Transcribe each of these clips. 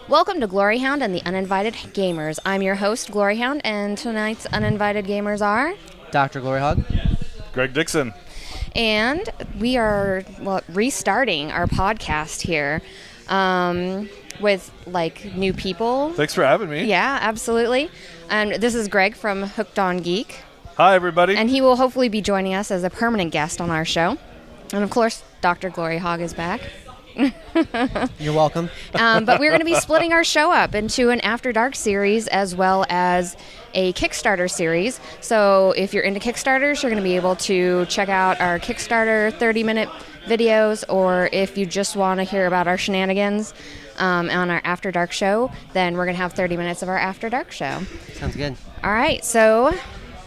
Welcome to GloryHoundd and the Uninvited Gamers. I'm your host, GloryHoundd, and tonight's Uninvited Gamers are... Dr. GloryHoundd. Greg Dixon. And we are restarting our podcast here with, new people. Thanks for having me. Yeah, absolutely. And this is Greg from Hooked on Geek. Hi, everybody. And he will hopefully be joining us as a permanent guest on our show. And, of course, Dr. GloryHoundd is back. You're welcome. But we're going to be splitting our show up into an After Dark series as well as a Kickstarter series. So if you're into Kickstarters, you're going to be able to check out our Kickstarter 30-minute videos, or if you just want to hear about our shenanigans on our After Dark show, then we're going to have 30 minutes of our After Dark show. Sounds good. All right, so...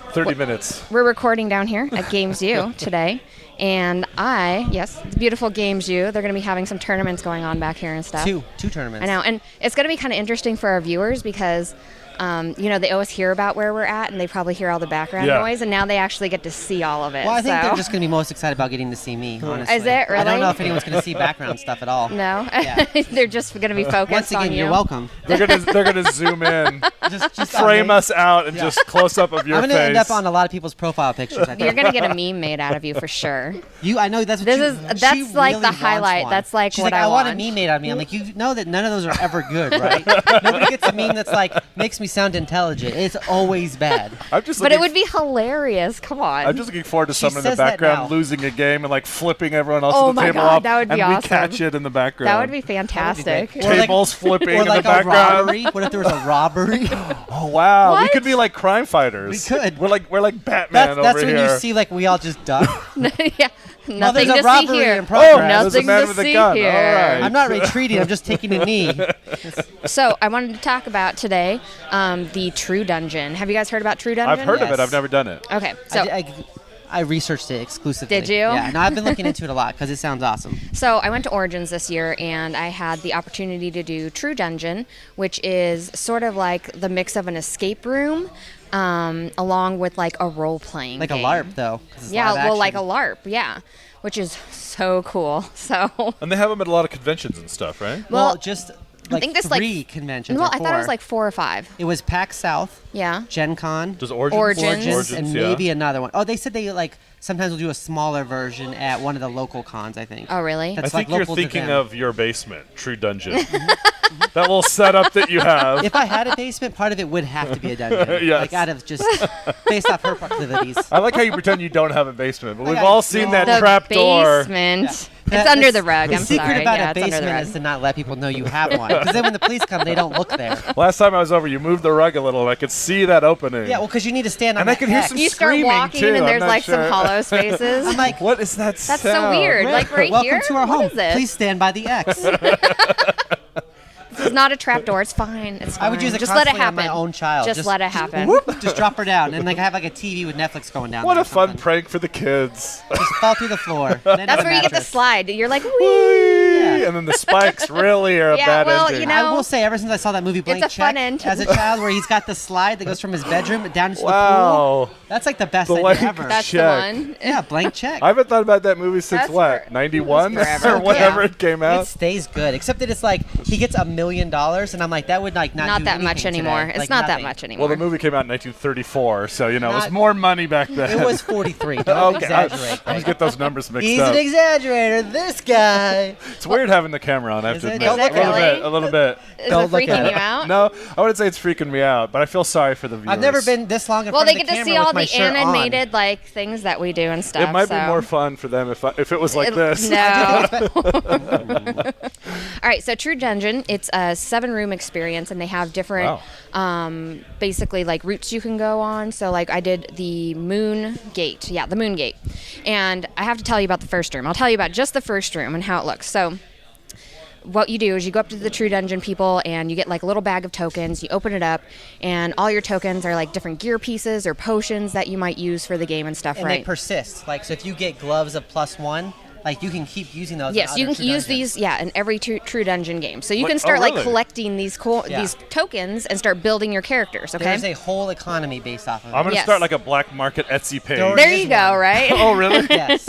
30 minutes. We're recording down here at Games U today. And the beautiful Games U, they're going to be having some tournaments going on back here and stuff. Two tournaments. I know, and it's going to be kind of interesting for our viewers because, they always hear about where we're at, and they probably hear all the background noise, and now they actually get to see all of it. Well, I think they're just going to be most excited about getting to see me, honestly. Is it really? I don't know if anyone's going to see background stuff at all. No? Yeah. They're just going to be focused Once again, on you. you're welcome. They're gonna zoom in, just frame us out, and just close up of your face. I'm going to end up on a lot of people's profile pictures, I think. You're going to get a meme made out of you for sure. I know that's what That's like the highlight. That's like She's what like, I want. want a meme made out of me. I'm like, you know that none of those are ever good, right? Nobody gets a meme that's like, makes me sound intelligent. It's always bad. But it would be hilarious. Come on. I'm just looking forward to someone in the says that background now. losing a game and flipping everyone else Oh at the my table God, up, that would be and awesome. we catch it in the background. That would be fantastic. Or Tables flipping or in like the background. A robbery. What if there was a robbery? Oh wow, we What? could be like crime fighters. We could. We're like Batman That's over when here. you see we all just duck. Yeah. Well, Nothing there's a to see robbery here. in progress. There's a Nothing man to with a see gun. here. All right. I'm not retreating. I'm just taking a knee. So I wanted to talk about today the True Dungeon. Have you guys heard about True Dungeon? I've heard of Yes. it. I've never done it. Okay, so I researched it exclusively. Did you? Yeah, no, I've been looking into it a lot because it sounds awesome. So I went to Origins this year, and I had the opportunity to do True Dungeon, which is sort of like the mix of an escape room, along with a role-playing Like game. a LARP, though. 'cause it's Yeah, live well, like a action. LARP, yeah, which is so cool. So And they have them at a lot of conventions and stuff, right? Well, just I think there's three conventions. Well, or I thought it was four. 4 or 5. It was PAX South, Yeah. Gen Con, Does Origins? Origins. and yeah. maybe another one. Oh, they said they sometimes will do a smaller version at one of the local cons, I think. Oh, really? That's I think you're local to thinking them. of your basement, True Dungeon. That little setup that you have. If I had a basement, part of it would have to be a dungeon. Yes. Out of just based off her proclivities. I like how you pretend you don't have a basement, but Like we've I all seen don't. that trap door. Basement. Yeah. It's under the rug. The I'm secret sorry. about Yeah, a it's under the basement rug. is to not let people know you have one. Because then when the police come, they don't look there. Last time I was over, you moved the rug a little, and I could see that opening. Yeah, well, because you need to stand on And I that could hear X. some You start screaming, walking, too. and I'm there's not some sure. hollow spaces. I'm like, What is that That's sound? so weird. Like right welcome here. to our What home. is this? Please stand by the X. This is not a trap door. It's fine. It's fine. I would use it Just let it constantly on happen. my own child. Just let it happen. Whoop, just drop her down, and I have a TV with Netflix going down. What there a or fun something. prank for the kids. Just fall through the floor. That's where you get the slide. You're like, whee. Whee! And then the spikes really are a Yeah, bad well, ending. you know, I will say, ever since I saw that movie Blank a fun Check end. as a child, where he's got the slide that goes from his bedroom down into the pool, Wow. that's like the best Blank idea ever. That's Check. the one. Yeah, Blank Check. I haven't thought about that movie since That's what? for- 91 that's forever. or whenever Yeah. it came It out? stays good, except that it's like he gets $1 million, and I'm like, that would not do that much anything anymore. today. It's Like, not that nothing. much anymore. Well, the movie came out in 1934, so, it was Not- more money back then. It was 43. Don't exaggerate. I always get those numbers mixed He's up. an exaggerator. This guy. It's weird having the camera on, I have Is to it? admit. Is it really? A little bit. Is Don't it look at freaking it. you out? No, I wouldn't say it's freaking me out, but I feel sorry for the viewers. I've never been this long in Well, front they of the get to camera see all with my the shirt animated things that we do and stuff. It might be so. more fun for them if it was like this. No. All right, so True Dungeon, it's a 7-room experience, and they have different, basically routes you can go on. So I did the Moon Gate. Yeah, the Moon Gate. And I have to tell you about the first room. I'll tell you about just the first room and how it looks. So what you do is you go up to the True Dungeon people, and you get a little bag of tokens. You open it up, and all your tokens are different gear pieces or potions that you might use for the game and stuff, And right? they persist. So if you get gloves of +1, you can keep using those. Yes, in you other can True use Dungeons. these, in every True Dungeon game. So you What? can start Oh, really? collecting these Yeah. these tokens and start building your characters. Okay. There's a whole economy based off of it. I'm going to Yes. start a black market Etsy page. there you go. Right. Oh, really? Yes.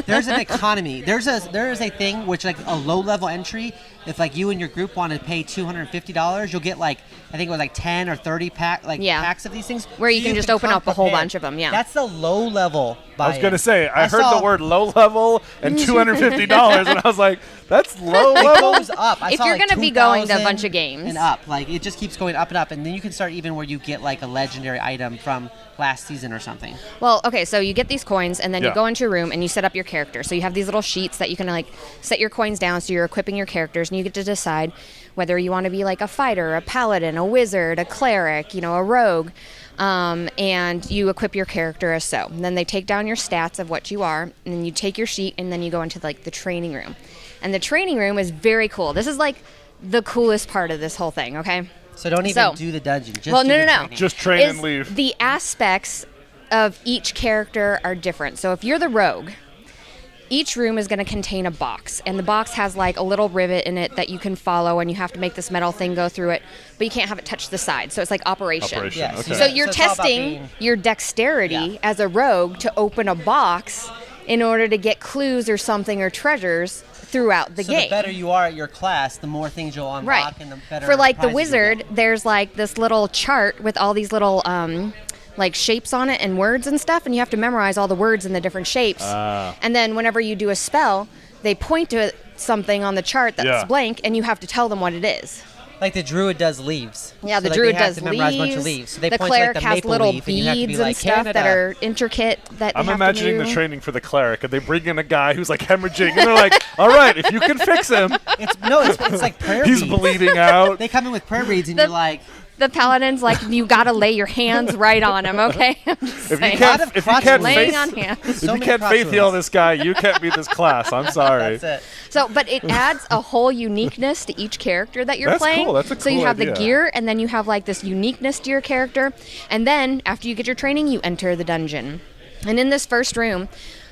There's an economy. There is a thing which a low level entry if like you and your group want to pay $250, you'll get like I think it was like 10 or 30 packs of these things where you can just open up a whole bunch of them. Yeah, that's the low level buy-in. I was gonna say I heard the word low level and $250, and I was like, that's low level. It goes up. If you're gonna be going to a bunch of games and up, like it just keeps going up and up, and then you can start even where you get like a legendary item from last season or something. Well, okay, so you get these coins, and then you go into a room and you set up your character. So you have these little sheets that you can like set your coins down, so you're equipping your characters, and you get to decide whether you want to be like a fighter, a paladin, a wizard, a cleric, a rogue, and you equip your character as so. And then they take down your stats of what you are, and then you take your sheet, and then you go into like the training room. And the training room is very cool. This is like the coolest part of this whole thing, okay? So don't even do the dungeon. Just no. Just train and leave. The aspects of each character are different. So if you're the rogue, each room is going to contain a box, and the box has like a little rivet in it that you can follow, and you have to make this metal thing go through it, but you can't have it touch the side. So it's like operation. Yes. Okay. So you're testing your dexterity as a rogue to open a box in order to get clues or something or treasures throughout the game. So the better you are at your class, the more things you'll unlock, and the better. For like the prizes wizard, there's like this little chart with all these little like shapes on it and words and stuff, and you have to memorize all the words in the different shapes. And then whenever you do a spell, they point to something on the chart that's blank, and you have to tell them what it is. Like the druid does leaves. Yeah, the so druid they have does to memorize a bunch of leaves. leaves. So they the point cleric to like the has maple little leaf, and you have to be beads like, and stuff Canada. that are intricate that I'm you have imagining to the do. training for the cleric, and they bring in a guy who's like hemorrhaging, and they're like, all right, if you can fix him. It's like prayer He's beads. bleeding out. They come in with prayer beads, and you're like... The paladin's like, you got to lay your hands right on him, okay? I'm just If you saying. can't, if you can't laying faith, on hands. if you can't faith heal this guy, you can't beat this class. I'm sorry. That's it. So, but it adds a whole uniqueness to each character that you're That's playing. cool. That's a So you cool have idea. the gear, and then you have like this uniqueness to your character. And then after you get your training, you enter the dungeon. And in this first room,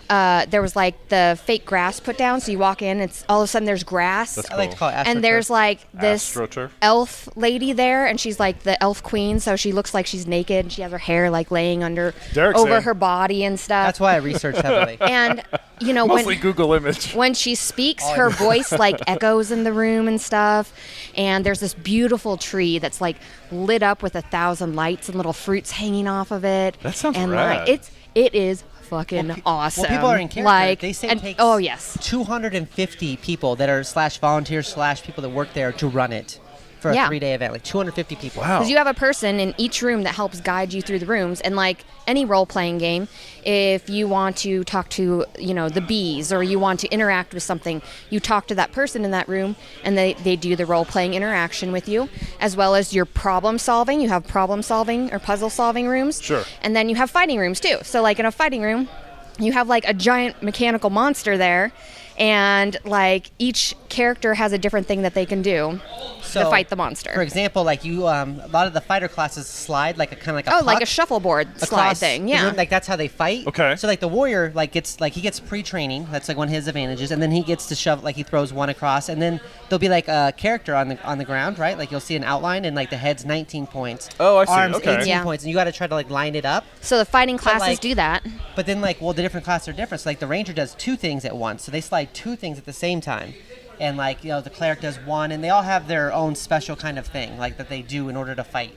there was like the fake grass put down. So you walk in, it's all of a sudden there's grass. That's I like to call it And there's like this AstroTurf? elf lady there, and she's like the elf queen, so she looks like she's naked. She has her hair like laying over saying. her body and stuff. That's why I researched heavily. And Mostly Google image. when she speaks, her voice like echoes in the room and stuff. And there's this beautiful tree that's like lit up with 1,000 lights and little fruits hanging off of it. That sounds and rad. Like, it is fucking awesome. Well, people are in character. Like, they say it takes 250 people that are /volunteers / people that work there to run it for a 3-day event. Like 250 people. Wow. Because you have a person in each room that helps guide you through the rooms. And like any role-playing game, if you want to talk to, the bees, or you want to interact with something, you talk to that person in that room, and they do the role-playing interaction with you, as well as your problem-solving. You have problem-solving or puzzle-solving rooms. Sure. And then you have fighting rooms, too. So like in a fighting room, you have like a giant mechanical monster there, and like each character has a different thing that they can do to fight the monster. For example, like you, a lot of the fighter classes slide like a kind of like a puck like a shuffleboard slide thing. the Yeah. room. Like that's how they fight. Okay. So like the warrior he gets pre-training. That's like one of his advantages, and then he gets to shove he throws one across, and then there'll be like a character on the ground, right? Like you'll see an outline, and like the head's 19 points. Oh, I see. Arms Okay. 18 points, and you got to try to like line it up. So the fighting classes like- do that. But then the different classes are different. So like the ranger does 2 things at once, so they slide 2 things at the same time. And the cleric does 1, and they all have their own special kind of thing that they do in order to fight.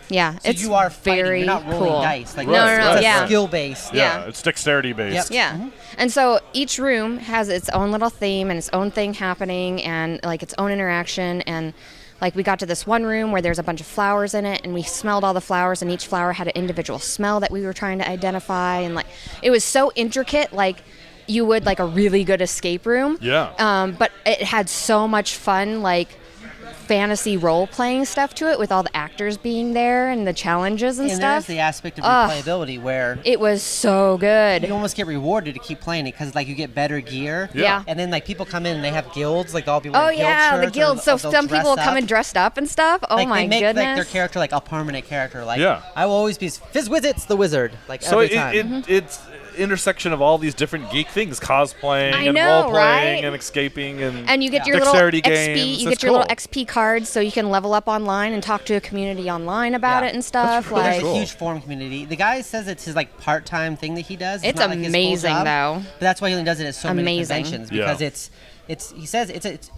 Yeah, So it's you are fighting. very You're not rolling cool. dice. Like No, no, no, it's yeah. skill based. Yeah, Yeah. it's dexterity based. Yep. Yeah. And so each room has its own little theme and its own thing happening, and like its own interaction. And like we got to this one room where there's a bunch of flowers in it, and we smelled all the flowers, and each flower had an individual smell that we were trying to identify. And like it was so intricate, like you would like a really good escape room. Yeah. But it had so much fun, like fantasy role-playing stuff to it, with all the actors being there and the challenges and And stuff. there's the aspect of replayability where It was so good. you almost get rewarded to keep playing it because you get better gear. Yeah. And then people come in and they have guilds, they'll all be Oh wearing guild yeah, the shirts, or guilds. So they'll some dress people come up. in dressed up and stuff. Oh my they make goodness. their character a permanent character. Yeah. I will always be Fizzwizits the wizard. So every time. it's intersection of all these different geek things, cosplaying I and know, role right? playing and escaping and And you get your little dexterity XP. games. You That's get your little cool. XP cards, so you can level up online and talk to a community online about Yeah. it and stuff. really Like cool. Huge forum community. The guy says it's his part-time thing that he does. It's not, like, his full amazing, job, though. But that's why he only does it at so many Amazing. conventions Yeah. because it's he says it's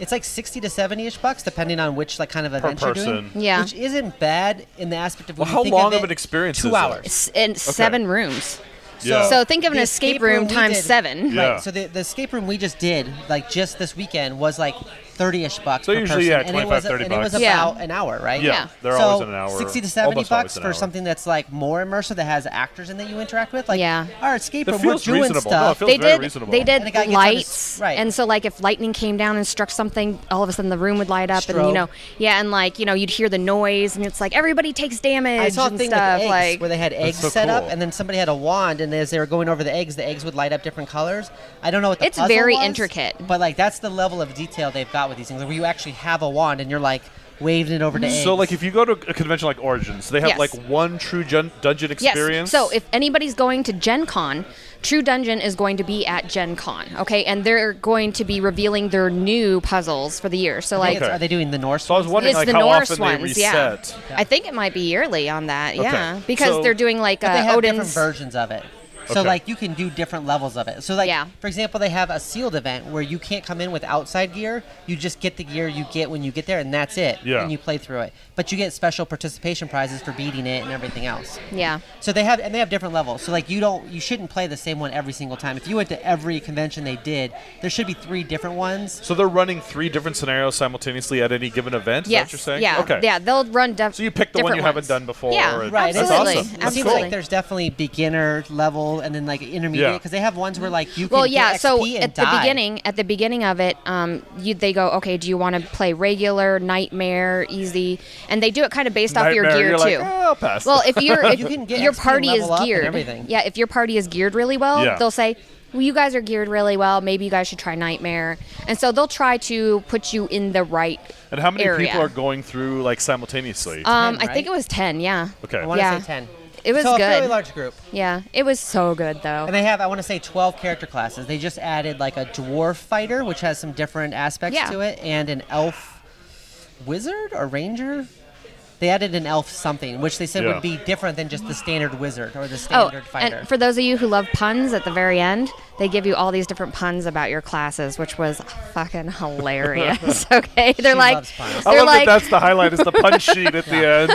it's like 60 to 70-ish bucks, depending on which like kind of event you're doing. Yeah. Which isn't bad in the aspect of Well, when how you think long of of it, an experience 2 is it? hours. And 7 rooms. Yeah. So think of an The escape room we times did- 7. Yeah. Right. So the escape room we just did, like just this weekend, was like 30-ish bucks So per usually, person. yeah, and 25, 30 and it was bucks. about an hour, right? Yeah. Yeah. They're so always in an hour. 60 to 70 almost bucks always an for hour. something that's like more immersive, that has actors in that you interact with. Like, Yeah. our escape It room, we're feels doing reasonable. No, it stuff. feels very reasonable. They did And the guy gets on his- lights, right. and so like if lightning came down and struck something, all of a sudden the room would light up, and Strobe. and like you'd hear the noise, and it's like everybody takes damage I saw a and thing stuff. with eggs, like where they had eggs so set up, cool. and then somebody had a wand, and as they were going over the eggs would light up different colors. I don't know what the It's puzzle very was, intricate. but like that's the level of detail they've got with these things, where you actually have a wand and you're like waving it over to eggs. So, like, if you go to a convention like Origins, they have Yes. like one true dungeon experience. Yes. So if anybody's going to Gen Con, True Dungeon is going to be at Gen Con, okay? And they're going to be revealing their new puzzles for the year. So like Are they doing the Norse? So I was ones? wondering it's like the how Norse often ones, they reset. yeah. I think it might be yearly on that, yeah. Okay. Because So- they're doing like But they have different Odin's versions of it. So Okay. like you can do different levels of it. So like Yeah. for example, they have a sealed event where you can't come in with outside gear. You just get the gear you get when you get there, and that's it. Yeah. And you play through it. But you get special participation prizes for beating it and everything else. yeah. So they have different levels. So like you shouldn't play the same one every single time. If you went to every convention they did, there should be 3 different ones. So they're running 3 different scenarios simultaneously at any given event. Is that Yes. what you're saying? Yeah. Okay. Yeah. They'll run. So you pick the one different you haven't ones. done before. Yeah. and- Right. That's Absolutely. awesome. It That's seems cool. like there's definitely beginner level and then like intermediate, Yeah. because they have ones where like you can Well, get yeah. XP So and at die. the beginning of it, they go, okay, do you want to play regular, nightmare, easy, and they do it kind of based off your Nightmare, gear you're like, too. I'll pass. Well, if You can get your XP and party is level up and geared, everything. yeah, if your party is geared really well, Yeah. they'll say, well, you guys are geared really well. Maybe you guys should try Nightmare, and so they'll try to put you in the right and how many area. people are going through like simultaneously? 10, I right? think it was 10. Yeah, Okay. I want to Yeah. say 10. it was So a fairly good. large group. Yeah, it was so good though. And they have, I want to say, 12 character classes. They just added like a dwarf fighter, which has some different aspects Yeah. to it, and an elf wizard or ranger. They added an elf something, which they said Yeah. would be different than just the standard wizard or the Oh, standard fighter. and for those of you who love puns, at the very end, they give you all these different puns about your classes, which was fucking hilarious. Okay, they're She like, loves puns. I they're love like, that that's the highlight is the punch sheet at the end.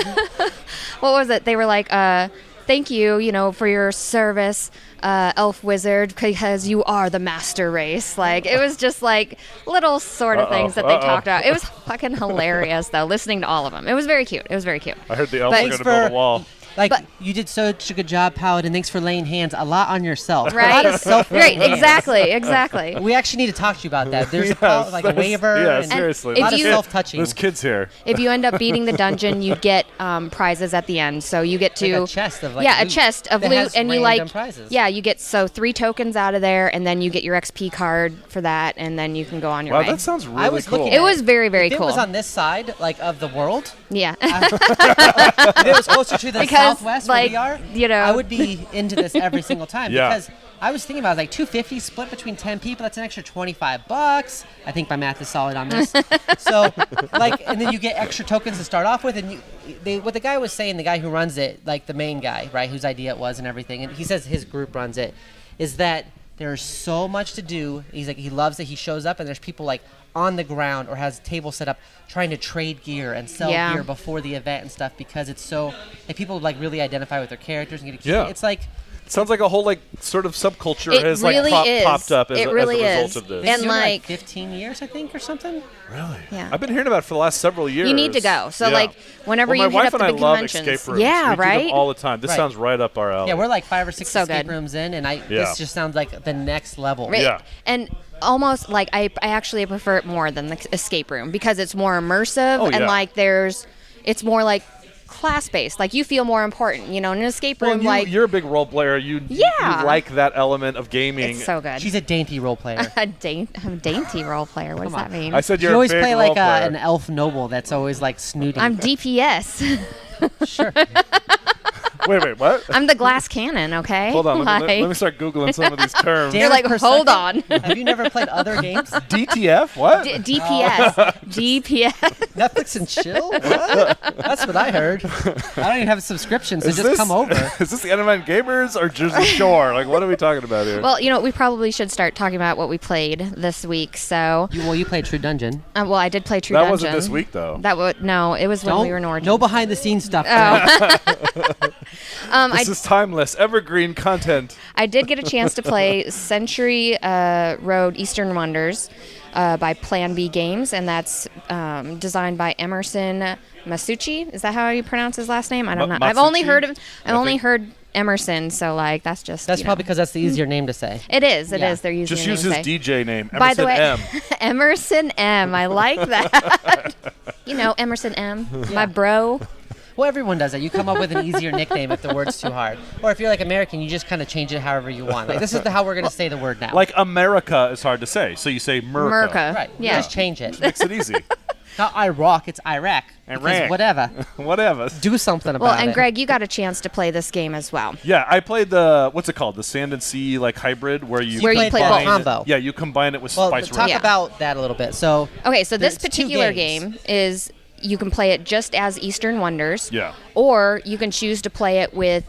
what was it? They were like, thank you, for your service, elf wizard, because you are the master race. Like, it was just like little sort of things that they talked about. It was fucking hilarious, though, listening to all of them. It was very cute. It was very cute. I heard the elves But- are going to build a wall. Like, But- you did such a good job, Paladin. Thanks for laying hands a lot on yourself. A lot Right? of self Right, exactly. We actually need to talk to you about that. There's Yes, like a waiver. Yeah, and seriously. if a lot of you- self-touching. There's kids here. If you end up beating the dungeon, you get prizes at the end. So you get to Like a chest of, like, yeah, a loot chest of that loot, has and you random like prizes. yeah, you get 3 tokens out of there, and then you get your XP card for that, and then you can go on your Wow, way. that sounds really I was cool. looking It at was very, very if cool. It was on this side, like of the world. Yeah, If it was closer to the Because, southwest like, where we are, I would be into this every single time. Yeah. Because I was thinking about like $250 split between 10 people. That's an extra $25. I think my math is solid on this. So, like, and then you get extra tokens to start off with. And what the guy was saying, the guy who runs it, like the main guy, right, whose idea it was and everything, and he says his group runs it, is that there's so much to do. He's like, he loves that he shows up and there's people like on the ground or has tables set up trying to trade gear and sell Yeah. gear before the event and stuff, because it's so like people like really identify with their characters and get a Yeah. It's like Sounds like a whole like sort of subculture It has really like is. popped up as, It as really a result is. of this. they've And, been doing it, like- 15 years, I think, or something. Really? Yeah. I've been hearing about it for the last several years. you need to go. So Yeah. like whenever Well, you my wife hit up and the big I love conventions, escape rooms. yeah, we do right. them all the time. This Right. sounds right up our alley. Yeah, we're like 5 or 6 So escape good. rooms in, and Yeah. this just sounds like the next level. Right. Yeah. And almost like I actually prefer it more than the escape room because it's more immersive Oh, and yeah. like it's more like class based. Like you feel more important, in an escape room. Well, like you're a big role player. You Yeah. like that element of gaming. it's so good. She's a dainty role player. I'm a dainty role player. What does that mean? I said You you're always a big play role like player. an elf noble that's always like snooty. I'm DPS. sure. Wait, what? I'm the glass cannon, okay? Hold on, let me start Googling some of these terms. You're like, hold on. Have you never played other games? DTF? What? DPS. DPS. Netflix and chill? What? That's what I heard. I don't even have a subscription, so just come over. Is this the Untitled Gamers or Jersey Shore? Like, what are we talking about here? Well, we probably should start talking about what we played this week. So, You played True Dungeon. well, I did play True Dungeon. That wasn't this week, though. No, it was when we were in Origin. No behind-the-scenes stuff. This is timeless, evergreen content. I did get a chance to play Century Road Eastern Wonders by Plan B Games, and that's designed by Emerson Masucci. Is that how you pronounce his last name? I don't know. I've only heard Emerson, so that's just. That's probably because that's the easier name to say. It is. It is. They're using. Just use his DJ name. Emerson By the way, M. Emerson M. I like that. Emerson M. My bro. Well, everyone does that. You come up with an easier nickname if the word's too hard. Or if you're like American, you just kind of change it however you want. Like, this is how we're going to say the word now. Like America is hard to say, so you say Merca. Right. Yeah. Just change it. Makes it easy. Not Iraq, it's Iraq. Because whatever. Whatever. Do something about it. Well, and Greg, you got a chance to play this game as well. Yeah, I played the, what's it called? The Sand and Sea hybrid where you play both combo. Yeah, you combine it with Well, Spice talk Rum. about that a little bit. So Okay, so this it's two particular games. game is you can play it just as Eastern Wonders. Yeah. Or you can choose to play it with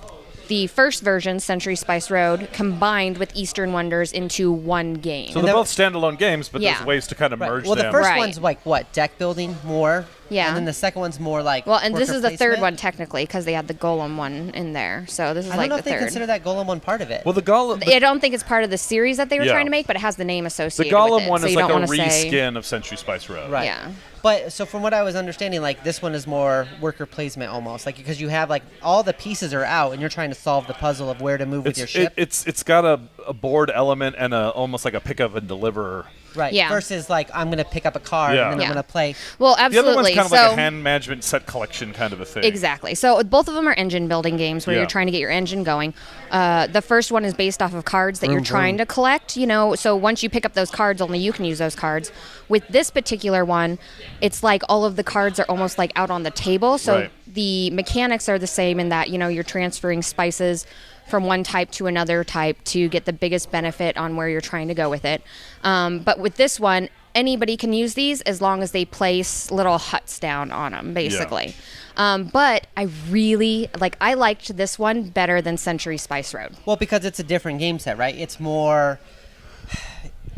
the first version, Century Spice Road, combined with Eastern Wonders into one game. So they're both standalone games, but Yeah. there's ways to kind of merge Well, the them. first Right. one's like what? Deck building more? Yeah. And then the second one's more like Well, and this worker is the third placement? one technically because they had the Golem one in there. So this is I don't like know the if they third. consider that Golem one part of it. Well, the Golem... I don't think it's part of the series that they were Yeah. trying to make, but it has the name The associated Golem with it. one so is you like don't a wanna say, reskin of Century Spice Road. Right. Yeah. But so from what I was understanding, this one is more worker placement almost, because you have all the pieces are out and you're trying to solve the puzzle of where to move with your ship. It's got a board element and almost like a pick up and deliver. Right. Yeah. Versus I'm going to pick up a card Yeah. and then Yeah. I'm going to play. Well, The absolutely. other one's kind of so, like a hand management set collection kind of a thing. Exactly. So both of them are engine building games where Yeah. you're trying to get your engine going. The first one is based off of cards that you're trying to collect. So once you pick up those cards, only you can use those cards. With this particular one, it's like all of the cards are almost like out on the table. So Right. the mechanics are the same in that you're transferring spices from one type to another type to get the biggest benefit on where you're trying to go with it. But with this one, anybody can use these as long as they place little huts down on them, basically. But I really, I liked this one better than Century Spice Road. Well, because it's a different game set, right? It's more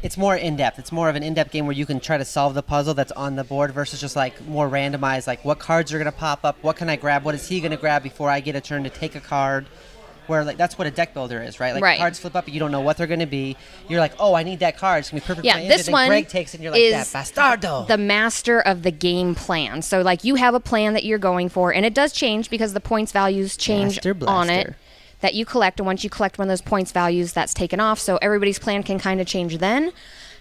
in-depth. It's more of an in-depth game where you can try to solve the puzzle that's on the board versus just more randomized, what cards are going to pop up, what can I grab, what is he going to grab before I get a turn to take a card. Where that's what a deck builder is, right? Right. Cards flip up, and you don't know what they're going to be. You're like, oh, I need that card. It's going to be perfect. Yeah, for my this engine. one And Greg takes it, and you're like, is that bastardo. the master of the game plan. So you have a plan that you're going for, and it does change because the points values change Master on it Blaster. that you collect. And once you collect one of those points values, that's taken off. So everybody's plan can kind of change then.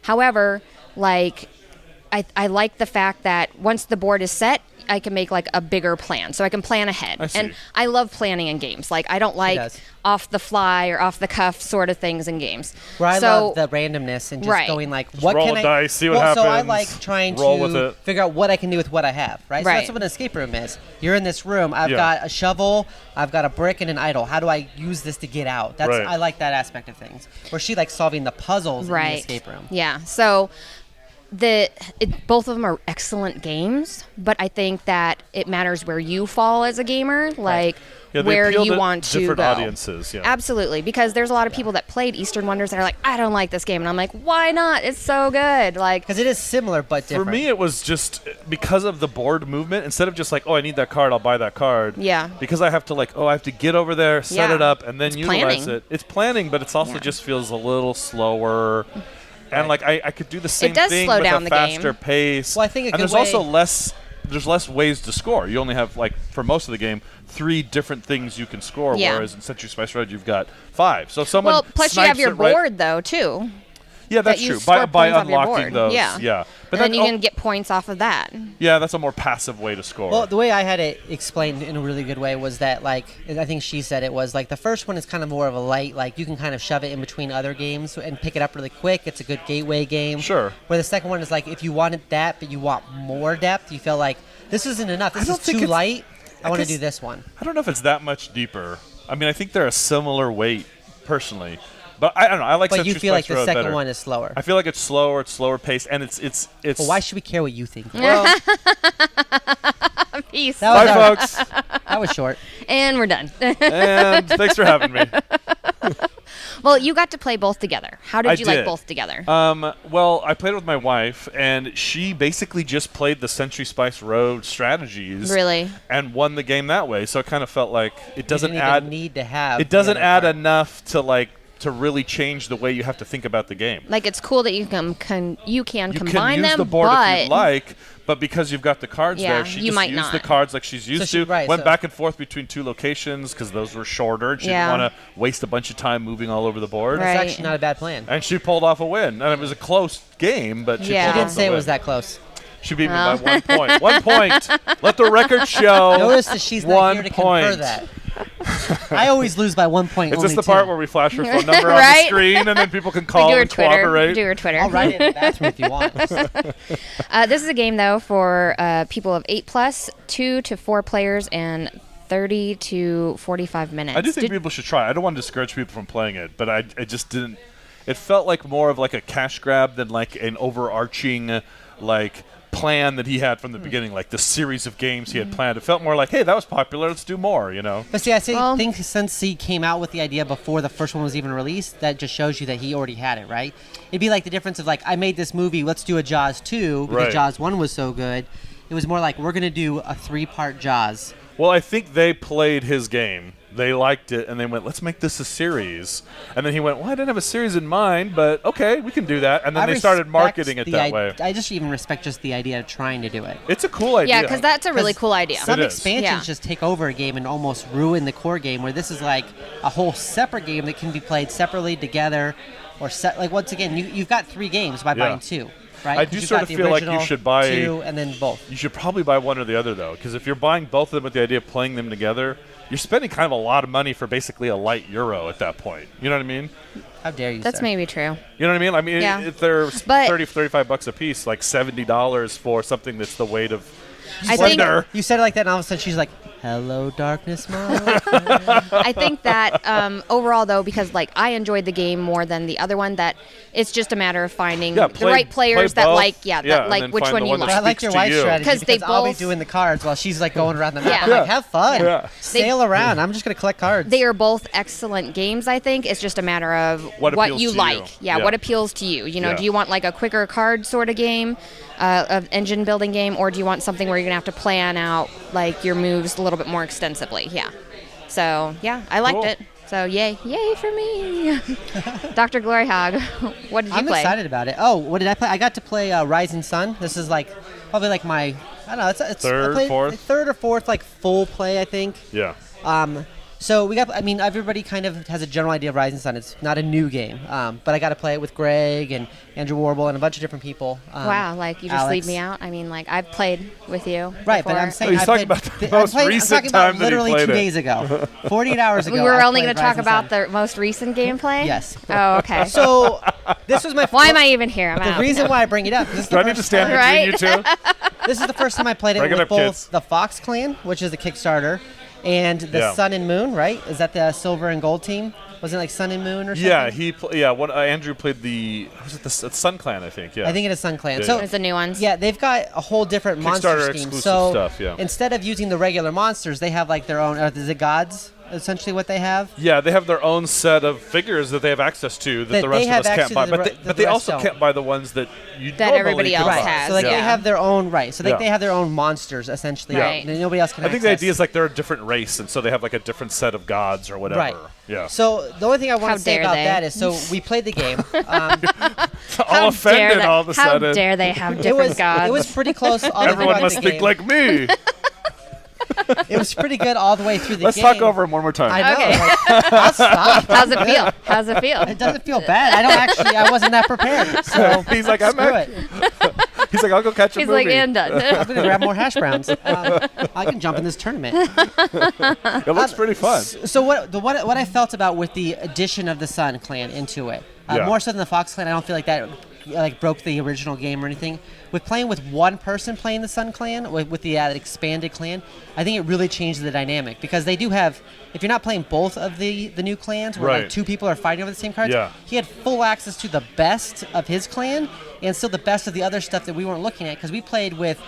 However, I like the fact that once the board is set, I can make a bigger plan, so I can plan ahead. I see. And I love planning in games. I don't like does. off the fly or off the cuff sort of things in games. Where I so, love the randomness and just Right. going what roll can a I dice, see what So I happens, like trying roll with to it. figure out what I can do with what I have, right? So Right. that's what an escape room is. You're in this room. I've Yeah. got a shovel. I've got a brick and an idol. How do I use this to get out? That's Right. I like that aspect of things. Where she likes solving the puzzles in the right. escape room. Yeah. So both of them are excellent games, but I think that it matters where you fall as a gamer, Yeah, they where appeal you to want to different go. audiences. Yeah. Absolutely, because there's a lot of people that played Eastern Wonders that are like, I don't like this game, and I'm like, why not? It's so good. Because it is similar but different. For me, it was just because of the board movement. Instead of just I need that card, I'll buy that card. Yeah. Because I have to I have to get over there, set Yeah. it up, and then It's utilize planning. it. It's planning, but it's also Yeah. just feels a little slower. And I could do the same does thing slow with down a the faster game. pace. Well, I think a and good there's way- also less ways to score. You only have for most of the game 3 different things you can score, Yeah. whereas in Century Spice Road you've got 5. So if someone Well, plus you have snipes your it right- board though too. Yeah, that's that you true. score By points off your unlocking board. those, Yeah. But And then you oh, can get points off of that. yeah, that's a more passive way to score. Well, the way I had it explained in a really good way was that, I think she said it was the first one is kind of more of a light, you can kind of shove it in between other games and pick it up really quick. It's a good gateway game. Sure. Where the second one is if you wanted that, but you want more depth, you feel this isn't enough. This don't is think too it's- light. I want to guess- do this one. I don't know if it's that much deeper. I mean, I think they're a similar weight, personally. But I don't know. I like But Century you feel like Spice the Road second better. one is slower. I feel like it's slower paced, and it's. Well, why should we care what you think? Well, Peace. That was bye, our- folks. That was short. And we're done. And thanks for having me. Well, you got to play both together. How did I you like did. both together? Well, I played with my wife, and she basically just played the Century Spice Road strategies. Really? And won the game that way. So it kind of felt like it doesn't You didn't add. even need to have. It doesn't the other add part. enough to really change the way you have to think about the game. Like, it's cool that you can You combine can use them, the board but if you like, but because you've got the cards Yeah, there, she you just might used not. the cards like she's used she- to. right, Went so- back and forth between 2 locations because those were shorter. And she Yeah. didn't want to waste a bunch of time moving all over the board. Right. It's actually not a bad plan. And she pulled off a win. And it was a close game, but she Yeah. pulled She off didn't the say it win. was that close. She beat me Well. by 1 point. 1 point. Let the record show. Notice that she's not 1 here to point. confer that. I always lose by 1 point. Is only this the two. part where we flash her phone number on the Right? screen and then people can we call do her and Twitter. cooperate? Do her Twitter. I'll write it in the bathroom if you want. This is a game, though, for people of 8+, 2 to 4 players, and 30 to 45 minutes. I do think people should try. I don't want to discourage people from playing it, but I just didn't. It felt like more of like a cash grab than like an overarching like plan that he had from the beginning, like the series of games he had planned. It felt more like, hey, that was popular, let's do more, you know? But see, I think since he came out with the idea before the first one was even released, that just shows you that he already had it, right? It'd be like the difference of like, I made this movie, let's do a Jaws 2 because Right. Jaws 1 was so good. It was more like, we're going to do a 3-part Jaws. Well, I think they played his game. They liked it, and they went, let's make this a series. And then he went, well, I didn't have a series in mind, but okay, we can do that. And then they started marketing it that way. I just even respect just the idea of trying to do it. It's a cool idea. Yeah, because that's a really cool idea. Some It is. expansions Yeah. just take over a game and almost ruin the core game, where this is like a whole separate game that can be played separately together, or like once again, you've got 3 games by buying 2, right? I 'Cause do you've sort got of the feel like you original should buy 2 and then both. You should probably buy one or the other, though, because if you're buying both of them with the idea of playing them together, you're spending kind of a lot of money for basically a light Euro at that point. You know what I mean? How dare you? That's sir. maybe true. You know what I mean? I mean, Yeah. if they're But- 30, 35 bucks a piece, like $70 for something that's the weight of I think Splendor. You said it like that, and all of a sudden she's like, "Hello, darkness, mom." I think that overall, though, because like I enjoyed the game more than the other one, that it's just a matter of finding the right players play that both. like, and that like then which find one the you one that But I like. like speaks your to wife's you. strategy 'Cause they because I'll be both- doing the cards while she's like going around the map. Yeah. I'm like, have fun, Yeah. sail around. I'm just gonna collect cards. They are both excellent games. I think it's just a matter of What appeals you to like. you. Yeah, Yeah. what appeals to you. You know, Yeah. do you want like a quicker card sort of game, an engine building game, or do you want something where you're gonna have to plan out like your moves a little bit more extensively? Yeah. So yeah, I liked Cool. it. So yay for me. Dr. GloryHoundd, what did you I'm play? excited about it. Oh, what did I play? I got to play Rising Sun. This is like probably like my, I don't know, it's Third, I played fourth? third or fourth like full play, I think. Yeah. So we got, I mean, everybody kind of has a general idea of Rising Sun. It's not a new game, but I got to play it with Greg and Andrew Warble and a bunch of different people. Wow, like you just Alex. leave me out. I mean, like I've played with you. Right, but before. I'm saying he's I talking played, about the I most played, recent I'm talking about time that he literally played 2 it. days ago, 48 hours ago. we were I only played going to talk Rising about Sun. the most recent gameplay. Yes. Oh, okay. So this was my. Why am I even here? I'm The out. reason why I bring it up. This is Do the I need to first stand time- between you two? This is the first time I played it Bring it with up, both kids. the Fox Clan, which is the Kickstarter, and the Yeah. Sun and Moon. Right? Is that the Silver and Gold team? Was it like Sun and Moon or something? Yeah, Andrew played was it the Sun Clan, I think, yeah. I think it is Sun Clan. Yeah, So yeah. It's the new ones. yeah, they've got a whole different monster Kickstarter scheme. exclusive So stuff, yeah. instead of using the regular monsters, they have like their own. Is it gods? Essentially, what they have. Yeah, they have their own set of figures that they have access to that That the rest they of have us can't access buy. to But that they, the but they rest also don't. can't buy the ones that you That normally everybody can else buy. has. So like Yeah. they have their own So like Yeah. they have their own monsters essentially. Right. That nobody else can. I think the access. idea is like they're a different race, and so they have like a different set of gods or whatever. Right. Yeah. So the only thing I want How to say dare about they. that is, so we played the game. All offended they, all of a how sudden. dare they have It different was gods? it was pretty close all the way Everyone through must the think game. like me. It was pretty good all the way through the Let's game. talk over him one more time. I know. Okay. Like, I'll stop. How's it feel? How's it feel? It doesn't feel bad. I wasn't that prepared. So He's like, I'm screw at- it. He's like, I'll go catch a He's movie. like, and done. I'm gonna grab more hash browns. I can jump in this tournament. It looks pretty fun. So what I felt about with the addition of the Sun Clan into it, Yeah. more so than the Fox Clan, I don't feel like that broke the original game or anything. With playing with one person playing the Sun Clan, with the expanded clan, I think it really changed the dynamic because they do have. If you're not playing both of the new clans, where like 2 people are fighting over the same cards, he had full access to the best of his clan and still the best of the other stuff that we weren't looking at because we played with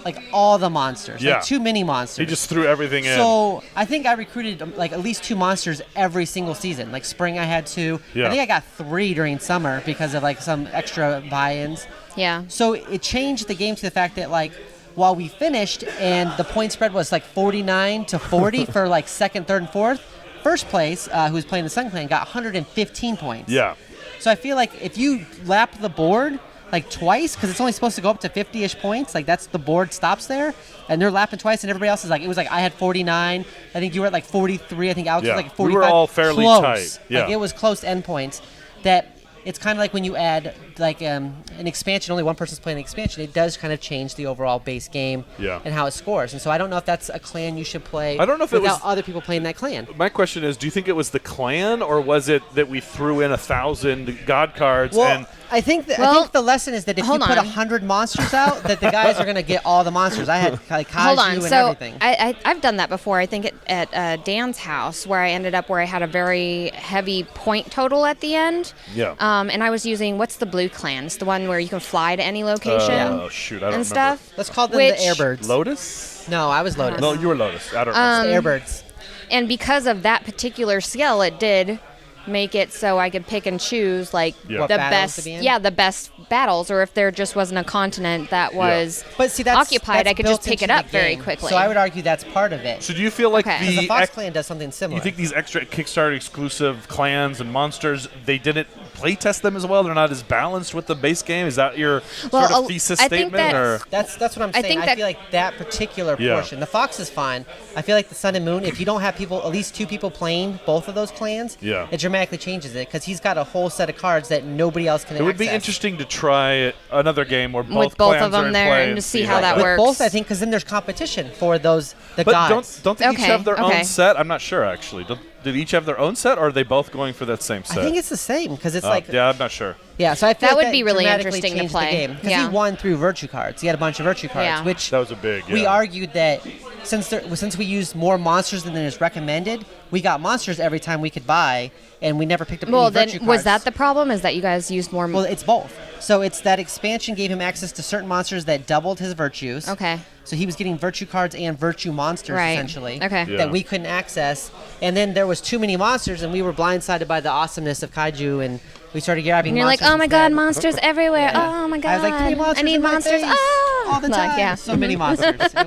like all the monsters, like too many monsters. He just threw everything in. So I think I recruited like at least 2 monsters every single season. Like spring, I had 2. I think I got 3 during summer because of like some extra buy-ins. Yeah. So it changed the game to the fact that like while we finished and the point spread was like 49-40 for like second, third, and fourth, first place, who was playing the Sun Clan, got 115 points. Yeah. So I feel like if you lap the board like twice, because it's only supposed to go up to 50-ish points, like that's the board stops there, and they're lapping twice, and everybody else is like, it was like I had 49, I think you were at like 43, I think Alex was like 45. We were all fairly close. tight. Yeah. Like it was close endpoints. That it's kind of like when you add like an expansion, only one person's playing the expansion, it does kind of change the overall base game and how it scores. And so I don't know if that's a clan you should play I don't know if without it was, other people playing that clan. My question is, do you think it was the clan or was it that we threw in 1,000 god cards Well, I think the lesson is that if you put 100 monsters out, that the guys are going to get all the monsters. I had like Kaiju and everything. I've done that before. I think at Dan's house where I ended up where I had a very heavy point total at the end. Yeah. And I was using, what's the blue clan? It's the one where you can fly to any location. Oh, shoot. I don't remember. Stuff. Let's call them the Airbirds. Lotus? No, I was Lotus. No, you were Lotus. I don't remember. Airbirds. And because of that particular skill, it did make it so I could pick and choose like What the battles best, to be in? the best battles, or if there just wasn't a continent that was But see, occupied, that's I could just built pick it into up the very game. quickly. So I would argue that's part of it. So do you feel like Okay. The Fox Clan does something similar. you think these extra Kickstarter exclusive clans and monsters, they didn't play test them as well? They're not as balanced with the base game? Is that your sort of thesis I think statement? Or That's what I'm saying. I feel like that particular portion. The Fox is fine. I feel like the Sun and Moon, if you don't have people, at least 2 people playing both of those clans, it dramatically changes it because he's got a whole set of cards that nobody else can it would be access. interesting to try another game where with both clans of them are in there play and to see see how that With works. both, I think, because then there's competition for the But gods. don't they each have their Okay. own set? I'm not sure, actually. Did each have their own set, or are they both going for that same set? I think it's the same because it's yeah, I'm not sure. Yeah, so I feel That like would be really dramatically interesting to changed play. the game because Yeah. he won through virtue cards. He had a bunch of virtue cards, Yeah. which That was a big. we argued that since we used more monsters than is recommended, we got monsters every time we could buy, and we never picked up well, any then virtue cards. was that the problem? Is that you guys used more? Well, it's both. So it's that expansion gave him access to certain monsters that doubled his virtues. Okay. So he was getting virtue cards and virtue monsters Right. essentially Okay. Yeah. that we couldn't access. And then there was too many monsters, and we were blindsided by the awesomeness of Kaiju, and we started grabbing And you're like, monsters oh my god, instead. monsters everywhere! Oh my god! I was like, 3 monsters I need in my monsters! face Oh, all the Like, time. yeah. So many monsters. There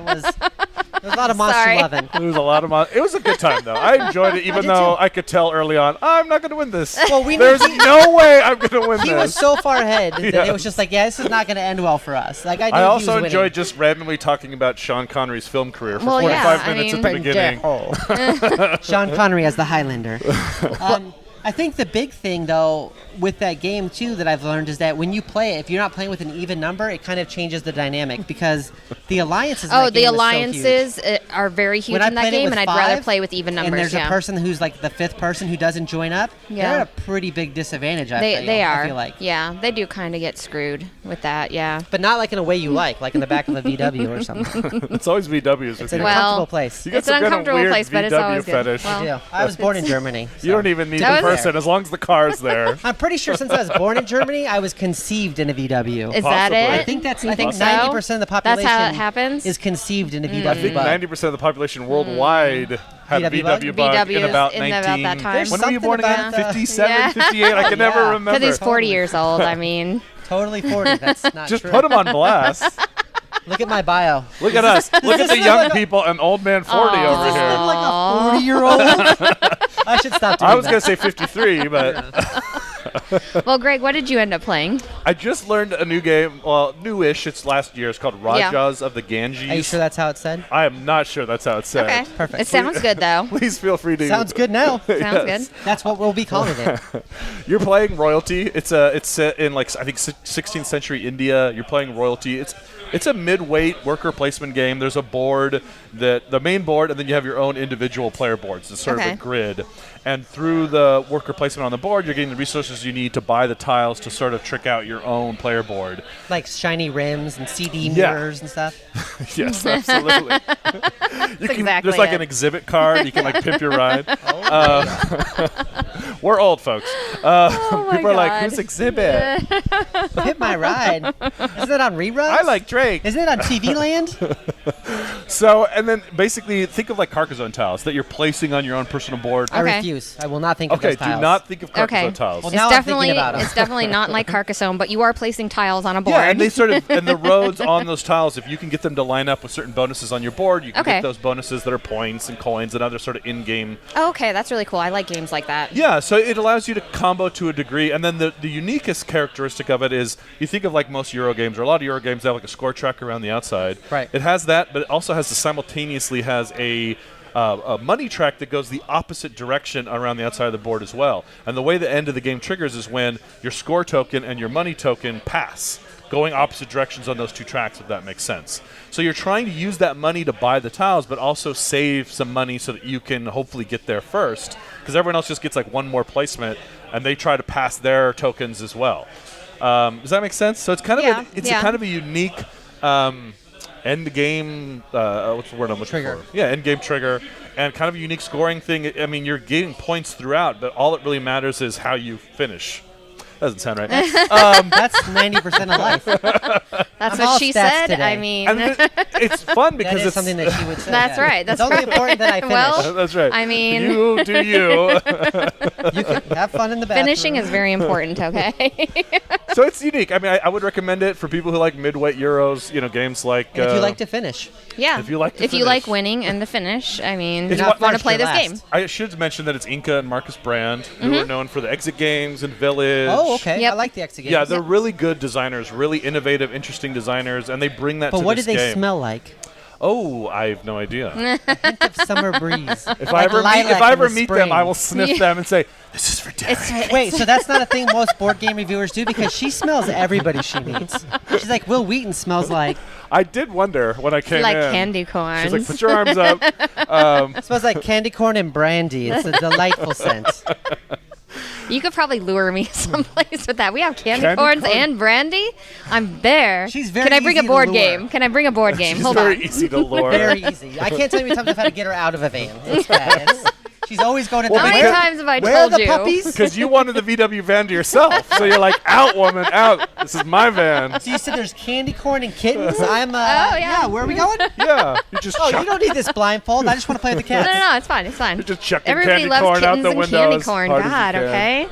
was a lot of monster Sorry. loving. There was a lot of it was a good time, though. I enjoyed it, even did though too. I could tell early on, I'm not going to win this. Well, we There's knew no way I'm going to win he this. was so far ahead that Yes. it was just like, yeah, this is not going to end well for us. Like I knew I he also was enjoyed winning. just randomly talking about Sean Connery's film career for Well, 45 yeah, I minutes mean- at the beginning. Sean Connery as the Highlander. I think the big thing, though, with that game, too, that I've learned is that when you play it, if you're not playing with an even number, it kind of changes the dynamic because the alliances in that the game is so alliances are very huge When I in that played it game, with and I'd rather 5, play with even numbers. and there's yeah. a person who's like the 5th person who doesn't join up, Yeah. they're at a pretty big disadvantage, I They are. feel like. Yeah, they do kind of get screwed with that. Yeah. But not like in a way you like in the back of a VW or something. It's always VWs with It's an you. Well, uncomfortable place. You got It's an some kind of uncomfortable weird place, but it's VW always good. fetish. Well, Yeah, I was born in Germany. You don't even need That the was- person as long as the car's there. I'm pretty sure since I was born in Germany, I was conceived in a VW. Is that Possibly. it? I think that's. You I think think so? 90% of the population. That's how it happens? Is conceived in a VW. I think bug. 90% of the population worldwide had a VW bug? VW bug in VW about in 19. about that time. There's When were you born something again? about the- 57, Yeah. 58? I can never Yeah. remember. Because he's 40 Totally. years old. I mean, Totally 40. That's not Just true. put him on blast. Look at my bio. Look at us. Look at the young people and old man 40 Aw. over Does this here. look like a 40-year-old? I should stop doing I was that. going to say 53, but well, Greg, what did you end up playing? I just learned a new game. Well, newish. It's last year. It's called Rajas of the Ganges. Are you sure that's how it's said? I am not sure that's how it's said. Okay. Perfect. It sounds good, though. Please feel free to. Sounds good now. Sounds Yes. good. That's what we'll be calling it. You're playing royalty. It's set in like I think 16th century India. You're playing royalty. It's a mid-weight worker placement game. There's a board, the main board, and then you have your own individual player boards. It's sort of a grid. And through the worker placement on the board, you're getting the resources you need to buy the tiles to sort of trick out your own player board. Like shiny rims and CD mirrors and stuff? Yes, absolutely. Exactly there's like an exhibit card. You can like pimp your ride. We're old folks. People are like, who's exhibit? Hit my ride. Isn't it on reruns? I like Drake. Isn't it on TV Land? So, and then basically think of like Carcassonne tiles that you're placing on your own personal board. I refuse. I will not think of those tiles. Okay, do not think of Carcassonne tiles. Well, now I'm thinking about them. It's definitely not like Carcassonne, but you are placing tiles on a board. Yeah, and they sort of, and the roads on those tiles, if you can get them to line up with certain bonuses on your board, you can get those bonuses that are points and coins and other sort of in-game. Oh, okay, that's really cool. I like games like that. Yeah, so it allows you to combo to a degree, and then the uniquest characteristic of it is you think of like most Euro games, or a lot of Euro games have like a score tracker around the outside. Right. It has that, but it also has simultaneously has a money track that goes the opposite direction around the outside of the board as well. And the way the end of the game triggers is when your score token and your money token pass, going opposite directions on those two tracks, if that makes sense. So you're trying to use that money to buy the tiles, but also save some money so that you can hopefully get there first, because everyone else just gets like one more placement, and they try to pass their tokens as well. Does that make sense? So it's kind of kind of a unique end game. What's the word I'm looking for? Yeah, end game trigger, and kind of a unique scoring thing. I mean, you're getting points throughout, but all it really matters is how you finish. Doesn't sound right. That's 90% of life. That's what she said. Today. I mean, it's fun because it's it's something that she would say. That's right. That's it's only important that I finish. Well, that's right. I mean, you do you. You can have fun in the bathroom. Finishing is very important. Okay. So it's unique. I mean, I would recommend it for people who like midweight Euros. You know, games like. If you like to finish. Yeah. If you like to if you like winning and the finish, I mean, if you want to play this game. I should mention that it's Inca and Marcus Brand, who are known for the exit games and Village. Oh, okay. Yep. I like the exit games. Yeah, they're really good designers, really innovative, interesting designers, and they bring that to this game. But what do they smell like? Oh, I have no idea. A hint of summer breeze. If I ever meet them, I will sniff them and say, "This is for Derek." Wait, so that's not a thing most board game reviewers do, because she smells everybody she meets. She's like, Will Wheaton smells like. I did wonder when I came like in. candy corn. She's like, "Put your arms up." It smells like candy corn and brandy. It's a delightful scent. You could probably lure me someplace with that. We have candy corns and brandy. I'm there. She's very Can I bring easy a board to lure. game? Can I bring a board game? She's Hold very on. easy to lure. Very easy. I can't tell you how many times I've had to get her out of a van. It's bad. She's always going to How many times have I where told are the you? puppies? Because you wanted the VW van to yourself. So you're like, out, woman, out. This is my van. So you said there's candy corn and kittens? I'm, yeah. where are we going? Yeah. You just Oh, you don't need this blindfold. I just want to play with the cats. No, it's fine. It's fine. You're just chucking Everybody candy loves corn out kittens the and window candy as corn. hard as you God, can. okay?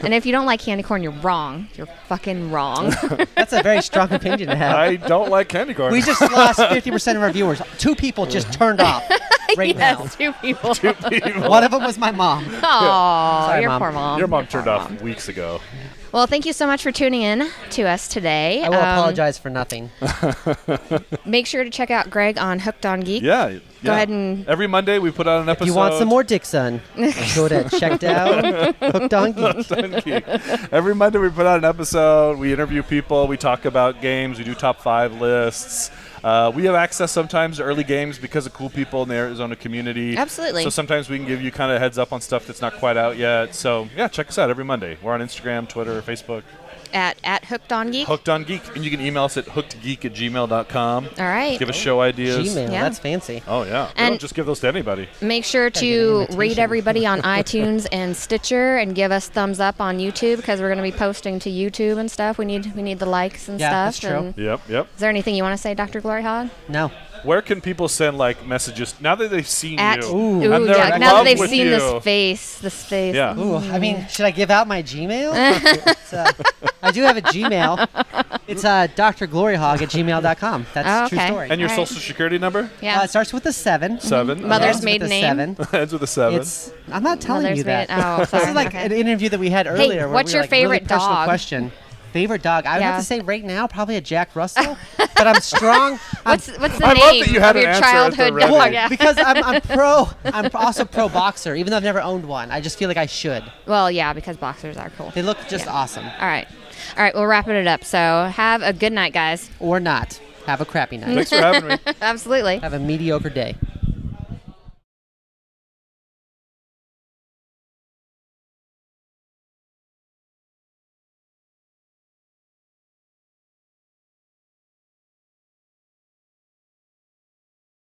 And if you don't like candy corn, you're wrong. You're fucking wrong. That's a very strong opinion to have. I don't like candy corn. We just lost 50% of our viewers. 2 people just turned off right now. Yes, 2 people. One of them was my mom. Oh, Sorry, your Mom. poor mom. Your mom turned off weeks ago. Well, thank you so much for tuning in to us today. I will apologize for nothing. Make sure to check out Greg on Hooked on Geek. Yeah. Go ahead and... Every Monday we put out an episode. If you want some more Dick Son, go to Checked Out, Hooked on Geek. Every Monday we put out an episode. We interview people. We talk about games. We do top 5 lists. We have access sometimes to early games because of cool people in the Arizona community. Absolutely. So sometimes we can give you kind of heads up on stuff that's not quite out yet. So, yeah, check us out every Monday. We're on Instagram, Twitter, Facebook. At Hooked on Geek. Hooked on Geek. And you can email us at hookedgeek@gmail.com. All right. Give us show ideas. Gmail, Yeah. that's fancy. Oh, yeah. We And- don't just give those to anybody. Make sure get an to invitation. rate everybody on iTunes and Stitcher and give us thumbs up on YouTube, because we're going to be posting to YouTube and stuff. We need the likes and Yeah, stuff. that's true. And Yep. is there anything you want to say, Dr. GloryHoundd? No. Where can people send like messages now that they've seen At you? Ooh. and they're yeah, in now that love they've with seen you. this face. Yeah. Ooh, I mean, should I give out my Gmail? I do have a Gmail. It's drgloryhog@gmail.com. That's Oh, a true okay. story. And your All right. social security number? Yeah. It starts with a 7. 7. Mother's Ends maiden with a name. 7. Ends with a 7. I'm not telling Mother's you that. maiden- oh, sorry. This is like Okay. an interview that we had earlier. where what's we were your like, really favorite personal dog? question. Favorite dog? I would Yeah. have to say right now probably a Jack Russell, but I'm strong. What's the I love that name you had of an your answer at the childhood ready. dog? Yeah. Because I'm also pro boxer, even though I've never owned one. I just feel like I should. Well, yeah, because boxers are cool. They look just Yeah. awesome. All right. We're wrapping it up. So have a good night, guys. Or not. Have a crappy night. Thanks for having me. Absolutely. Have a mediocre day.